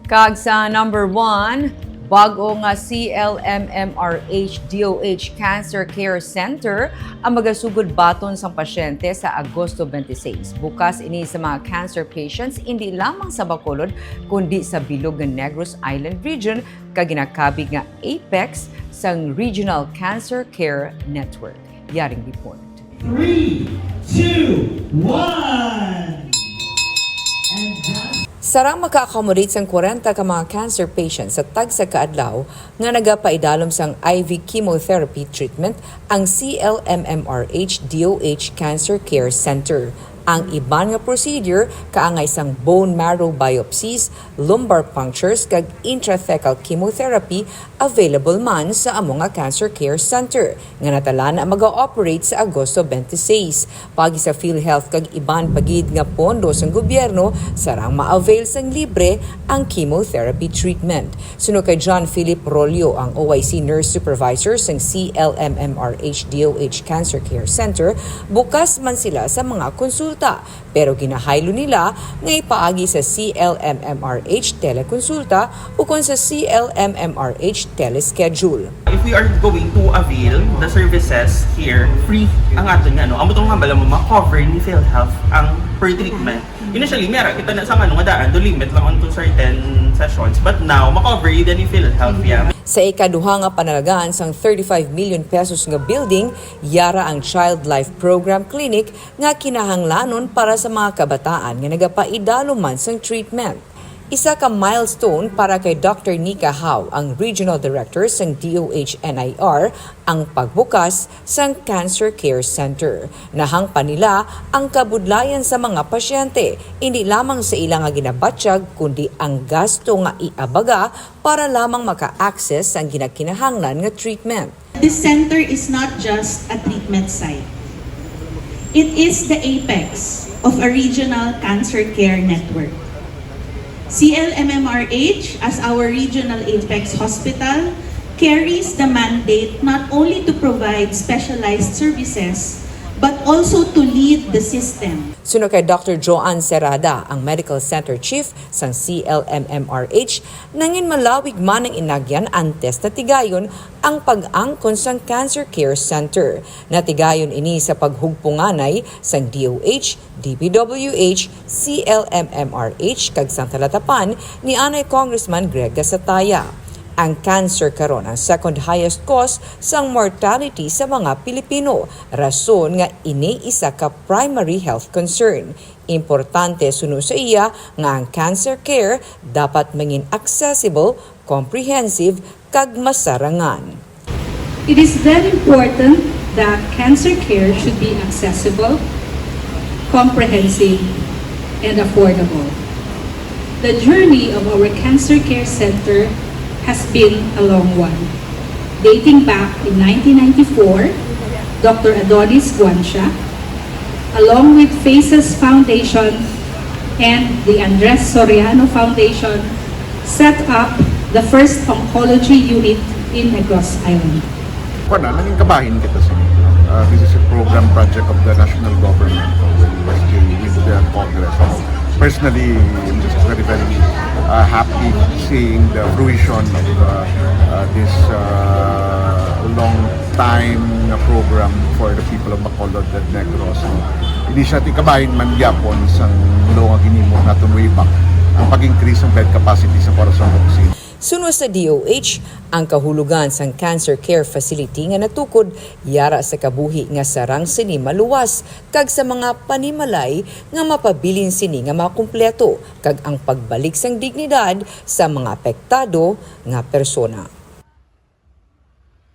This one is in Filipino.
Kag sa number 1, bago nga CLMMRH-DOH Cancer Care Center ang magasugod baton sang pasyente sa Agosto 26. Bukas ini sa mga cancer patients hindi lamang sa Bacolod kundi sa bilog ng Negros Island Region kag ginakabig nga apex sang Regional Cancer Care Network. Yaring report. 3, 2, 1. Sarang maka-accommodate sang 40 ka mga cancer patients sa tagsa kaadlaw nga nagapaidalom sang IV chemotherapy treatment ang CLMMRH-DOH Cancer Care Center. Ang iban nga procedure kaangay sang bone marrow biopsies, lumbar punctures kag intrathecal chemotherapy available man sa amo nga cancer care center nga natalan ang mag-ooperate sa Agosto 26. Pagi sa PhilHealth kag iban pagid nga pondo sang gobyerno sarang ma-avail sang libre ang chemotherapy treatment. Suno kay John Philip Rolio, ang OIC nurse supervisor sang CLMMRH-DOH Cancer Care Center, bukas man sila sa mga konsulta pero ginahaylo nila nga ipaagi sa CLMMRH telekonsulta o kung sa CLMMRH teleschedule. If we are going to avail the services here, free ang ato nga, no? Ang butong nga bala mo ma-cover ni PhilHealth ang per treatment. Initially, meron kita na sa nga daan, do limit lang on to certain sessions. But now, ma-cover yun ni PhilHealth. Yeah. Sa ikaduha nga panalagaan sang 35 million pesos nga building, yara ang Child Life Program Clinic nga kinahanglanon para sa mga kabataan nga nagapaidalo man sang treatment. Isa ka milestone para kay Dr. Nika Hao, ang Regional Director sang DOH-NIR, ang pagbukas sang Cancer Care Center. Nahangpa nila ang kabudlayan sa mga pasyente, hindi lamang sa ilang nga ginabatsyag kundi ang gasto nga iabaga para lamang maka-access ang ginakinahanglan nga treatment. This center is not just a treatment site. It is the apex of a regional cancer care network. CLMMRH, as our regional apex hospital, carries the mandate not only to provide specialized services, but also to lead the system. Suno kay Dr. Joanne Serrada, ang Medical Center Chief sang CLMMRH, nangin malawig man ang inagyan antes na tigayon ang pag-angkon sang Cancer Care Center. Natigayon ini sa paghugpunganay sang DOH, DPWH, CLMMRH kag sang talatapan ni Anay Congressman Greg Gasataya. Ang cancer karon ang second highest cause sang mortality sa mga Pilipino. Rason nga ini isa ka primary health concern. Importante suno sa iya nga ang cancer care dapat maging accessible, comprehensive kag masarangan. It is very important that cancer care should be accessible, comprehensive, and affordable. The journey of our Cancer Care Center has been a long one. Dating back in 1994, Dr. Adonis Guancia, along with Faces Foundation and the Andres Soriano Foundation, set up the first oncology unit in Negros Island. Naging kabahin kita sa this is a program project of the national government with the Congress. Personally, I'm just very happy seeing the fruition of this long time program for the people of Bacolod and Negros. Initiative kabahin man gyapon sang luwag ginimo naton way back ang pag-increase ng bed capacity sa Corazon Vaccine. Suno sa DOH, ang kahulugan sang cancer care facility nga natukod yara sa kabuhi nga sarang sini maluwas kag sa mga panimalay nga mapabilin sini nga makumpleto kag ang pagbalik sang dignidad sa mga apektado nga persona.